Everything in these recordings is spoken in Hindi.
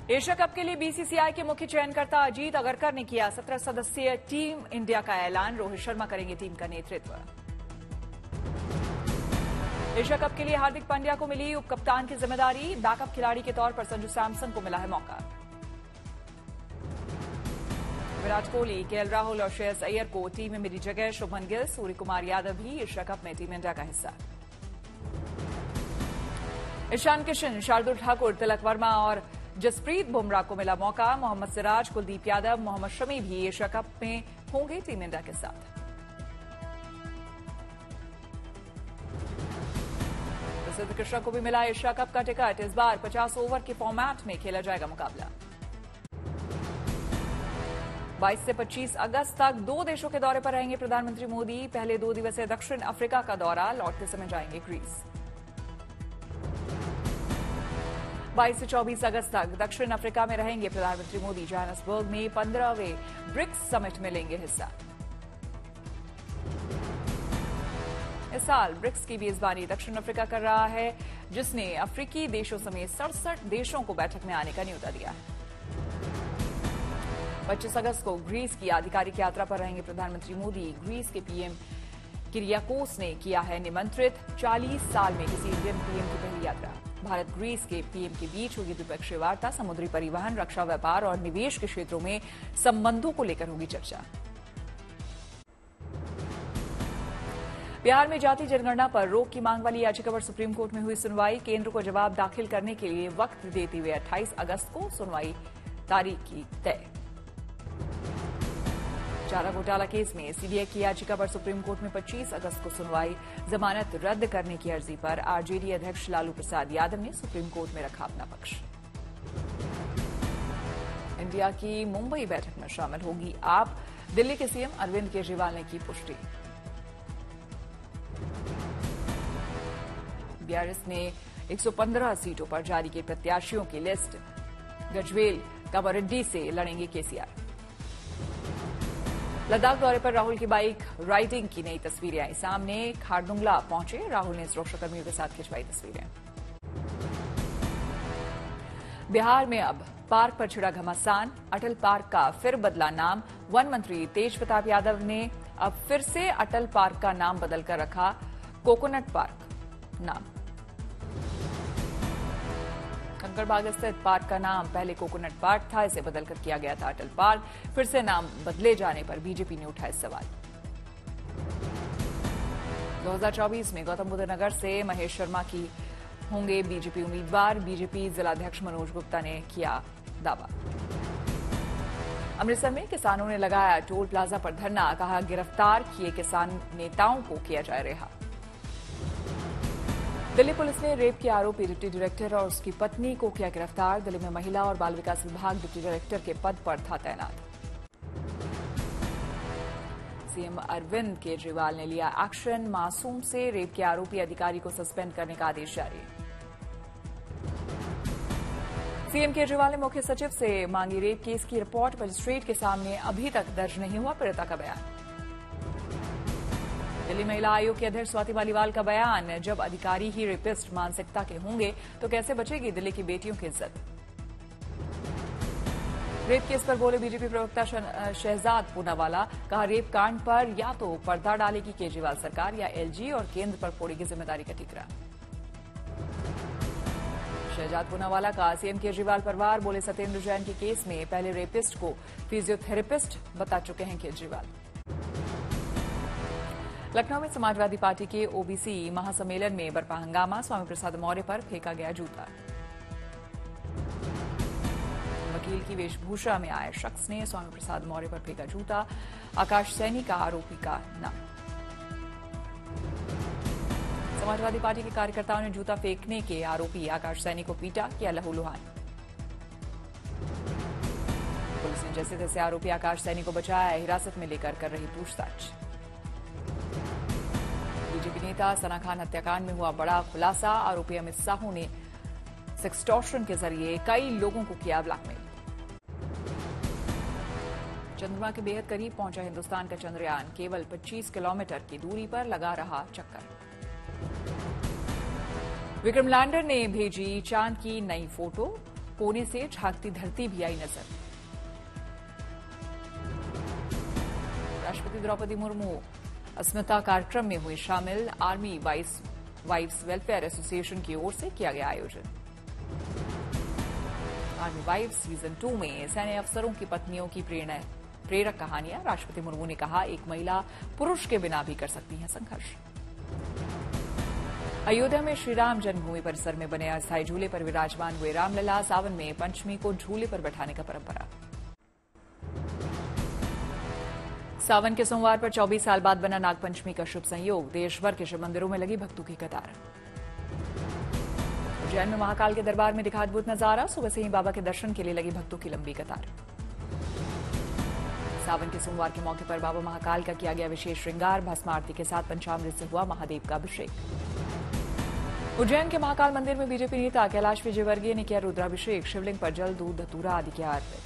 एशिया कप के लिए बीसीसीआई के मुख्य चयनकर्ता अजीत अगरकर ने किया 17 सदस्यीय टीम इंडिया का ऐलान। रोहित शर्मा करेंगे टीम का नेतृत्व। एशिया कप के लिए हार्दिक पांड्या को मिली उप कप्तान की जिम्मेदारी। बैकअप खिलाड़ी के तौर पर संजू सैमसन को मिला है मौका। विराट कोहली, केएल राहुल और श्रेयस अय्यर को टीम में मिली जगह। शुभमन गिल, सूर्य कुमार यादव भी एशिया कप में टीम इंडिया का हिस्सा। ईशान किशन, शार्दुल ठाकुर, तिलक वर्मा और जसप्रीत बुमराह को मिला मौका। मोहम्मद सिराज, कुलदीप यादव, मोहम्मद शमी भी एशिया कप में होंगे टीम इंडिया के साथ। प्रसिद्ध कृष्णा को भी मिला एशिया कप का टिकट। इस बार 50 ओवर के फॉर्मेट में खेला जाएगा मुकाबला। 22 से 25 अगस्त तक 2 देशों के दौरे पर रहेंगे प्रधानमंत्री मोदी। पहले 2 दिवसीय दक्षिण अफ्रीका का दौरा, लौटते समय जाएंगे ग्रीस। 22 से 24 अगस्त तक दक्षिण अफ्रीका में रहेंगे प्रधानमंत्री मोदी। जोहान्सबर्ग में 15वें ब्रिक्स समिट में लेंगे हिस्सा। इस साल ब्रिक्स की मेजबानी दक्षिण अफ्रीका कर रहा है, जिसने अफ्रीकी देशों समेत 67 देशों को बैठक में आने का न्योता दिया है। 25 अगस्त को ग्रीस की आधिकारिक यात्रा पर रहेंगे प्रधानमंत्री मोदी। ग्रीस के पीएम किरियाकोस ने किया है निमंत्रित। 40 साल में किसी इंडियन पीएम की पहली यात्रा। भारत ग्रीस के पीएम के बीच होगी द्विपक्षीय वार्ता। समुद्री परिवहन, रक्षा, व्यापार और निवेश के क्षेत्रों में संबंधों को लेकर होगी चर्चा। बिहार में जाति जनगणना पर रोक की मांग वाली याचिका पर सुप्रीम कोर्ट में हुई सुनवाई। केंद्र को जवाब दाखिल करने के लिए वक्त देते हुए 28 अगस्त को सुनवाई तारीख की तय। चारा घोटाला केस में सीबीआई की याचिका पर सुप्रीम कोर्ट में 25 अगस्त को सुनवाई। जमानत रद्द करने की अर्जी पर आरजेडी अध्यक्ष लालू प्रसाद यादव ने सुप्रीम कोर्ट में रखा अपना पक्ष। इंडिया की मुंबई बैठक में शामिल होगी आप। दिल्ली के सीएम अरविंद केजरीवाल ने की पुष्टि। बीआरएस ने 115 सीटों पर जारी की प्रत्याशियों की लिस्ट। गजवेल, कामारेड्डी से लड़ेंगे केसीआर। लद्दाख दौरे पर राहुल की बाइक राइडिंग की नई तस्वीरें आई सामने। खारदुंगला पहुंचे राहुल ने सुरक्षाकर्मियों के साथ खिंचवाई तस्वीरें। बिहार में अब पार्क पर छिड़ा घमासान। अटल पार्क का फिर बदला नाम। वन मंत्री तेज प्रताप यादव ने अब फिर से अटल पार्क का नाम बदलकर रखा कोकोनट पार्क नाम। कंकड़बाग स्थित पार्क का नाम पहले कोकोनट पार्क था, इसे बदलकर किया गया था अटल पार्क। फिर से नाम बदले जाने पर बीजेपी ने उठाया सवाल। 2024 में गौतम बुद्ध नगर से महेश शर्मा की होंगे बीजेपी उम्मीदवार। बीजेपी जिलाध्यक्ष मनोज गुप्ता ने किया दावा। अमृतसर में किसानों ने लगाया टोल प्लाजा पर धरना। कहा गिरफ्तार किए किसान नेताओं को किया जाए रिहा। दिल्ली पुलिस ने रेप के आरोपी डिप्टी डायरेक्टर और उसकी पत्नी को किया गिरफ्तार। दिल्ली में महिला और बाल विकास विभाग डिप्टी डायरेक्टर के पद पर था तैनात। सीएम अरविंद केजरीवाल ने लिया एक्शन। मासूम से रेप के आरोपी अधिकारी को सस्पेंड करने का आदेश जारी। सीएम केजरीवाल ने मुख्य सचिव से मांगी रेप केस की रिपोर्ट। मजिस्ट्रेट के सामने अभी तक दर्ज नहीं हुआ पीड़िता का बयान। दिल्ली महिला आयोग के अध्यक्ष स्वाति मालीवाल का बयान। जब अधिकारी ही रेपिस्ट मानसिकता के होंगे तो कैसे बचेगी दिल्ली की बेटियों की इज्जत। रेप केस पर बोले बीजेपी प्रवक्ता शहजाद पूनावाला। कहा रेप कांड पर या तो पर्दा डालेगी केजरीवाल सरकार या एलजी और केंद्र पर फोड़ेगी जिम्मेदारी का ठीकरा। शहजाद पूनावाला का सीएम केजरीवाल पर वार। बोले सत्येंद्र जैन के केस में पहले रेपिस्ट को फिजियोथेरेपिस्ट बता चुके हैं केजरीवाल। लखनऊ में समाजवादी पार्टी के ओबीसी महासम्मेलन में बरपा हंगामा। स्वामी प्रसाद मौर्य पर फेंका गया जूता। वकील की वेशभूषा में आए शख्स ने स्वामी प्रसाद मौर्य पर फेंका जूता। आकाश सैनी का आरोपी का नाम। समाजवादी पार्टी के कार्यकर्ताओं ने जूता फेंकने के आरोपी आकाश सैनी को पीटा, किया लहूलुहान। पुलिस ने जैसे तैसे आरोपी आकाश सैनी को बचाया। हिरासत में लेकर कर रही पूछताछ। बीजेपी नेता सना खान हत्याकांड में हुआ बड़ा खुलासा। आरोपी अमित साहू ने सेक्सटॉर्शन के जरिए कई लोगों को किया ब्लैकमेल। चंद्रमा के बेहद करीब पहुंचा हिंदुस्तान का चंद्रयान। केवल 25 किलोमीटर की दूरी पर लगा रहा चक्कर। विक्रम लैंडर ने भेजी चांद की नई फोटो। कोने से झांकती धरती भी आई नजर। राष्ट्रपति द्रौपदी मुर्मू अस्मिता कार्यक्रम में हुई शामिल। आर्मी वाइफ्स वेलफेयर एसोसिएशन की ओर से किया गया आयोजन। आर्मी वाइफ्स सीजन 2 में सैन्य अफसरों की पत्नियों की प्रेरक कहानियां। राष्ट्रपति मुर्मू ने कहा, एक महिला पुरुष के बिना भी कर सकती है संघर्ष। अयोध्या में श्रीराम जन्मभूमि परिसर में बने अस्थायी झूले पर विराजमान हुए रामलला। सावन में पंचमी को झूले पर बैठाने का परंपरा। सावन के सोमवार पर 24 साल बाद बना नागपंचमी का शुभ संयोग। देश भर के शिव मंदिरों में लगी भक्तों की कतार। उज्जैन में महाकाल के दरबार में दिखा अद्भुत नजारा। सुबह से ही बाबा के दर्शन के लिए लगी भक्तों की लंबी कतार। सावन के सोमवार के मौके पर बाबा महाकाल का किया गया विशेष श्रृंगार। भस्म आरती के साथ पंचामृत से हुआ महादेव का अभिषेक। उज्जैन के महाकाल मंदिर में बीजेपी नेता कैलाश विजयवर्गीय ने किया रुद्राभिषेक। शिवलिंग पर जल, दूध, धतूरा आदि किया अर्पित।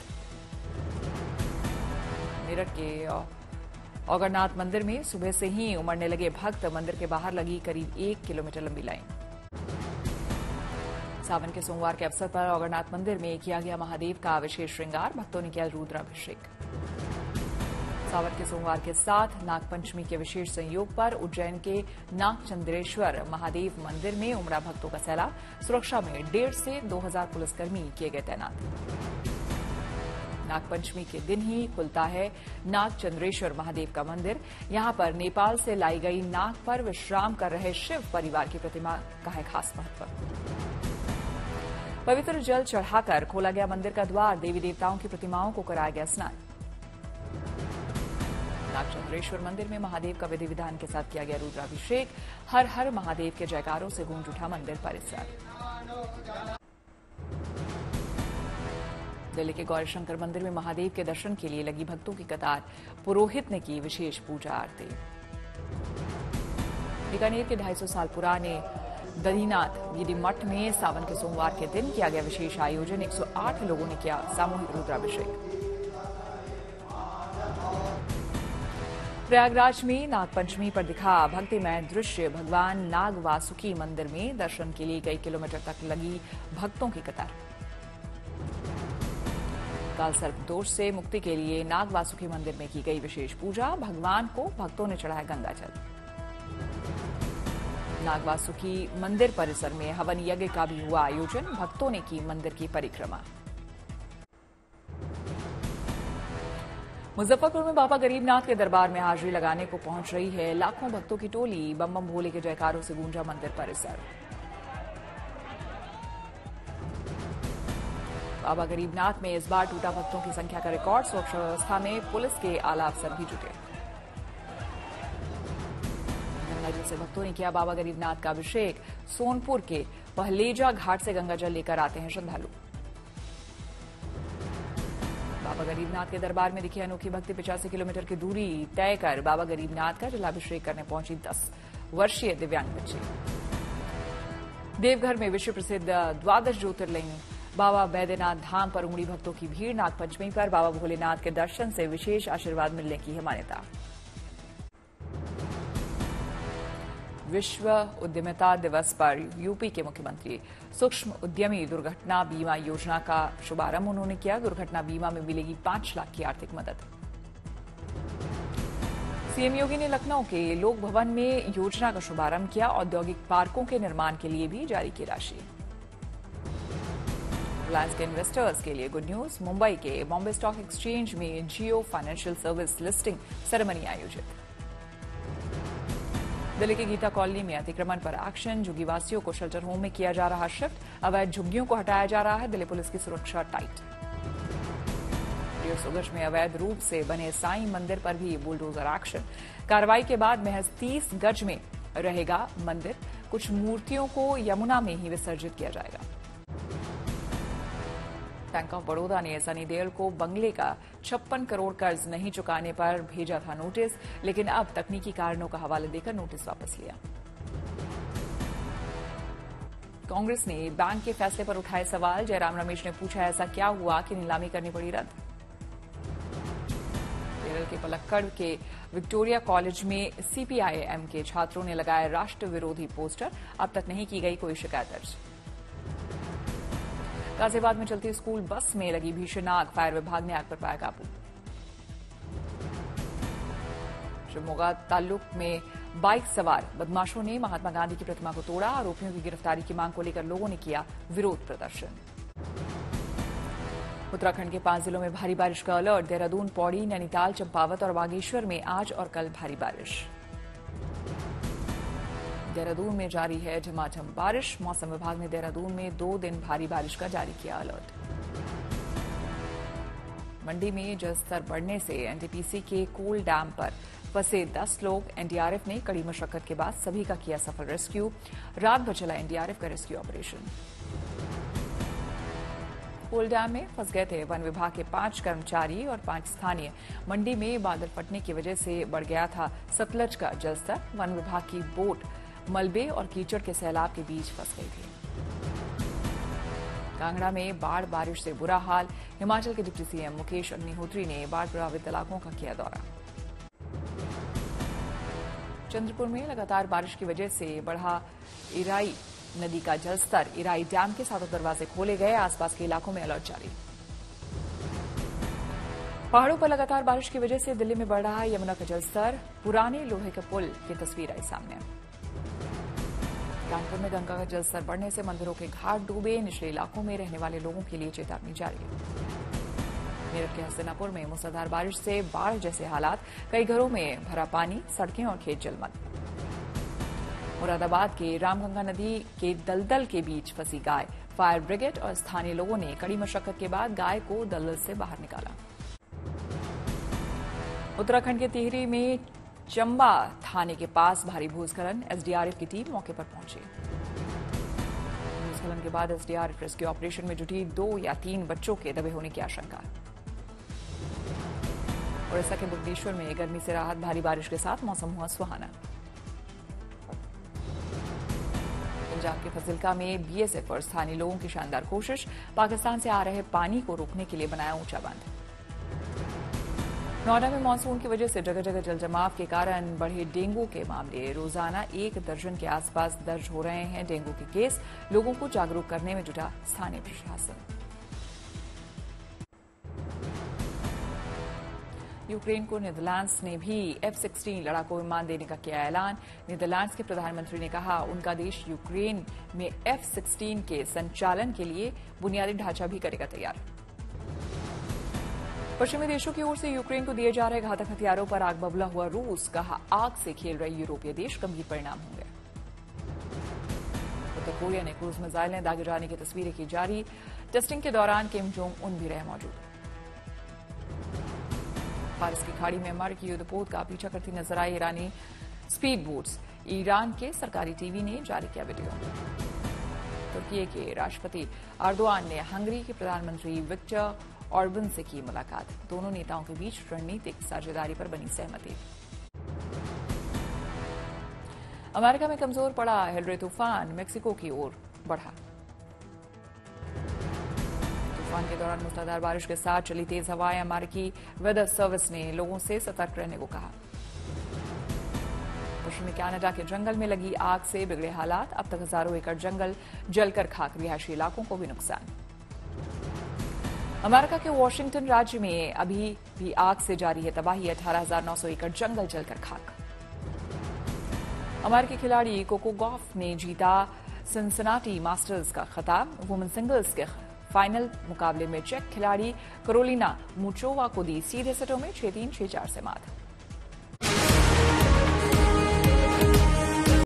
मेरठ के औगरनाथ मंदिर में सुबह से ही उमड़ने लगे भक्त। मंदिर के बाहर लगी करीब 1 किलोमीटर लंबी लाइन। सावन के सोमवार के अवसर पर औगरनाथ मंदिर में किया गया महादेव का विशेष श्रृंगार। भक्तों ने किया रुद्राभिषेक। सावन के सोमवार के साथ नागपंचमी के विशेष संयोग पर उज्जैन के नागचंद्रेश्वर महादेव मंदिर में उमड़ा भक्तों का सैलाब। सुरक्षा में 1.5 से 2000 पुलिसकर्मी किए गए तैनात। नागपंचमी के दिन ही खुलता है नागचंद्रेश्वर महादेव का मंदिर। यहां पर नेपाल से लाई गई नाग पर विश्राम कर रहे शिव परिवार की प्रतिमा का है खास महत्व। पवित्र जल चढ़ाकर खोला गया मंदिर का द्वार। देवी देवताओं की प्रतिमाओं को कराया गया स्नान। नागचंद्रेश्वर मंदिर में महादेव का विधि विधान के साथ किया गया रुद्राभिषेक। हर हर महादेव के जयकारों से गूंज उठा मंदिर परिसर। दिल्ली के गौरीशंकर मंदिर में महादेव के दर्शन के लिए लगी भक्तों की कतार। पुरोहित ने की विशेष पूजा आरती। बीकानेर के 250 साल पुराने दधीनाथ गिरी मठ में सावन के सोमवार के दिन किया गया विशेष आयोजन। 108 लोगों ने किया सामूहिक रुद्राभिषेक। प्रयागराज में नागपंचमी पर दिखा भक्तिमय दृश्य। भगवान नाग वासुकी मंदिर में दर्शन के लिए कई किलोमीटर तक लगी भक्तों की कतार। काल सर्प दोष से मुक्ति के लिए नाग वासुकी मंदिर में की गई विशेष पूजा। भगवान को भक्तों ने चढ़ाया गंगाजल। नाग वासुकी मंदिर परिसर में हवन यज्ञ का भी हुआ आयोजन। भक्तों ने की मंदिर की परिक्रमा। मुजफ्फरपुर में बाबा गरीबनाथ के दरबार में हाजिरी लगाने को पहुंच रही है लाखों भक्तों की टोली। बम बम भोले के जयकारों से गूंजा मंदिर परिसर। बाबा गरीबनाथ में इस बार टूटा भक्तों की संख्या का रिकॉर्ड। सुरक्षा व्यवस्था में पुलिस के आला अफसर भी जुटे। गंगाजल से भक्तों ने किया बाबा गरीबनाथ का अभिषेक। सोनपुर के पहलेजा घाट से गंगाजल लेकर आते हैं श्रद्धालु। बाबा गरीबनाथ के दरबार में दिखी अनोखी भक्ति। 85 किलोमीटर की दूरी तय कर बाबा गरीबनाथ का जलाभिषेक करने पहुंची 10 वर्षीय दिव्यांग बच्ची। देवघर में विश्व प्रसिद्ध 12 ज्योतिर्लिंग बाबा बैद्यनाथ धाम पर उमड़ी भक्तों की भीड़। नागपंचमी पर बाबा भोलेनाथ के दर्शन से विशेष आशीर्वाद मिलने की है मान्यता। विश्व उद्यमिता दिवस पर यूपी के मुख्यमंत्री सूक्ष्म उद्यमी दुर्घटना बीमा योजना का शुभारंभ उन्होंने किया। दुर्घटना बीमा में मिलेगी 5 लाख की आर्थिक मदद। सीएम योगी ने लखनऊ के लोक भवन में योजना का शुभारंभ किया। औद्योगिक पार्कों के निर्माण के लिए भी जारी की राशि। रिलायंस के इन्वेस्टर्स के लिए गुड न्यूज। मुंबई के बॉम्बे स्टॉक एक्सचेंज में जियो फाइनेंशियल सर्विस लिस्टिंग सेरेमनी आयोजित। दिल्ली के गीता कॉलोनी में अतिक्रमण पर एक्शन। झुग्गीवासियों को शेल्टर होम में किया जा रहा शिफ्ट। अवैध झुग्गियों को हटाया जा रहा है। दिल्ली पुलिस की सुरक्षा टाइट। 150 गज में अवैध रूप से बने साईं मंदिर पर भी बुलडोजर एक्शन। कार्रवाई के बाद महज 30 गज में रहेगा मंदिर। कुछ मूर्तियों को यमुना में ही विसर्जित किया जाएगा। बैंक ऑफ बड़ौदा ने सनी देओल को बंगले का 56 करोड़ कर्ज नहीं चुकाने पर भेजा था नोटिस, लेकिन अब तकनीकी कारणों का हवाला देकर नोटिस वापस लिया। कांग्रेस ने बैंक के फैसले पर उठाए सवाल। जयराम रमेश ने पूछा, ऐसा क्या हुआ कि नीलामी करनी पड़ी रद्द। केरल के पलक्कड़ के विक्टोरिया कॉलेज में सीपीआईएम के छात्रों ने लगाए राष्ट्र विरोधी पोस्टर। अब तक नहीं की गई कोई शिकायत दर्ज। गाजियाबाद में चलती स्कूल बस में लगी भीषण आग, फायर विभाग ने आग पर पाया काबू। शिवमोगा ताल्लुक में बाइक सवार बदमाशों ने महात्मा गांधी की प्रतिमा को तोड़ा। आरोपियों की गिरफ्तारी की मांग को लेकर लोगों ने किया विरोध प्रदर्शन। उत्तराखंड के 5 जिलों में भारी बारिश का अलर्ट। देहरादून, पौड़ी, नैनीताल, चंपावत और बागेश्वर में आज और कल भारी बारिश। देहरादून में जारी है झमाझम बारिश। मौसम विभाग ने देहरादून में 2 दिन भारी बारिश का जारी किया अलर्ट। मंडी में जलस्तर बढ़ने से एनटीपीसी के कोल डैम पर फंसे 10 लोग। एनडीआरएफ ने कड़ी मशक्कत के बाद सभी का किया सफल रेस्क्यू। रात भर चला एनडीआरएफ का रेस्क्यू ऑपरेशन। कोल डैम में फंस गए थे वन विभाग के 5 कर्मचारी और 5 स्थानीय। मंडी में बादल फटने की वजह से बढ़ गया था सतलज का जलस्तर। वन विभाग की बोट मलबे और कीचड़ के सैलाब के बीच फंस गई थी। कांगड़ा में बाढ़ बारिश से बुरा हाल। हिमाचल के डिप्टी सीएम मुकेश अग्निहोत्री ने बाढ़ प्रभावित इलाकों का किया दौरा। चंद्रपुर में लगातार बारिश की वजह से बढ़ा इराई नदी का जलस्तर। इराई डैम के 7 दरवाजे खोले गए। आसपास के इलाकों में अलर्ट जारी। पहाड़ों पर लगातार बारिश की वजह से दिल्ली में बढ़ रहा है यमुना का जलस्तर। पुराने लोहे के पुल की तस्वीर आई सामने। कानपुर में गंगा का जलस्तर बढ़ने से मंदिरों के घाट डूबे। निचले इलाकों में रहने वाले लोगों के लिए चेतावनी जारी है। मेरठ के हसनापुर में मूसलाधार बारिश से बाढ़ जैसे हालात। कई घरों में भरा पानी, सड़कें और खेत जलमग्न। मुरादाबाद के रामगंगा नदी के दलदल के बीच फंसी गाय। फायर ब्रिगेड और स्थानीय लोगों ने कड़ी मशक्कत के बाद गाय को दलदल से बाहर निकाला। उत्तराखंड के टिहरी में चंबा थाने के पास भारी भूस्खलन। एसडीआरएफ की टीम मौके पर पहुंची। भूस्खलन के बाद एसडीआरएफ रेस्क्यू ऑपरेशन में जुटी। 2 या 3 बच्चों के दबे होने की आशंका। ओडिशा के भुवनेश्वर में गर्मी से राहत। भारी बारिश के साथ मौसम हुआ सुहाना। पंजाब के फजिल्का में बीएसएफ और स्थानीय लोगों की शानदार कोशिश। पाकिस्तान से आ रहे पानी को रोकने के लिए बनाया ऊंचा बांध। नोएडा में मानसून की वजह से जगह जगह जलजमाव के कारण बढ़े डेंगू के मामले। रोजाना 1 दर्जन के आसपास दर्ज हो रहे हैं डेंगू के केस। लोगों को जागरूक करने में जुटा स्थानीय प्रशासन। यूक्रेन को नीदरलैंड्स ने भी F-16 लड़ाकू विमान देने का किया ऐलान। नीदरलैंड्स के प्रधानमंत्री ने कहा उनका देश यूक्रेन में F-16 के संचालन के लिए बुनियादी ढांचा भी करेगा तैयार। पश्चिमी देशों की ओर से यूक्रेन को दिए जा रहे घातक हथियारों पर आग बबूला हुआ रूस। कहा आग से खेल रहे यूरोपीय देश गंभीर परिणाम होंगे। उत्तर कोरिया ने क्रूज मिसाइल ने दागे जाने की तस्वीरें की जारी। टेस्टिंग के दौरान किम जोंग उन भी रहे मौजूद। फारस की खाड़ी में अमेरिकी युद्धपोत का पीछा करती नजर आई ईरानी स्पीड बोट्स। ईरान के सरकारी टीवी ने जारी किया वीडियो। तुर्की के राष्ट्रपति अर्दोआन ने हंगरी के प्रधानमंत्री विक्टर ऑर्बन से की मुलाकात। दोनों नेताओं के बीच रणनीतिक साझेदारी पर बनी सहमति। अमेरिका में कमजोर पड़ा हेलरे तूफान। मेक्सिको की ओर बढ़ा। तूफान के दौरान मूसलाधार बारिश के साथ चली तेज हवाएं। अमेरिकी वेदर सर्विस ने लोगों से सतर्क रहने को कहा। पश्चिमी कनाडा के जंगल में लगी आग से बिगड़े हालात। अब तक हजारों एकड़ जंगल जलकर खाक। रिहायशी इलाकों को भी नुकसान। अमेरिका के वाशिंगटन राज्य में अभी भी आग से जारी है तबाही। 18,900 एकड़ जंगल जलकर खाक। अमेरिकी खिलाड़ी कोको गॉफ ने जीता सिनसिनाटी मास्टर्स का खिताब। वुमेन सिंगल्स के फाइनल मुकाबले में चेक खिलाड़ी कैरोलिना मुचोवा को दी सीधे सेटों में 6-3, 6-4 से मात।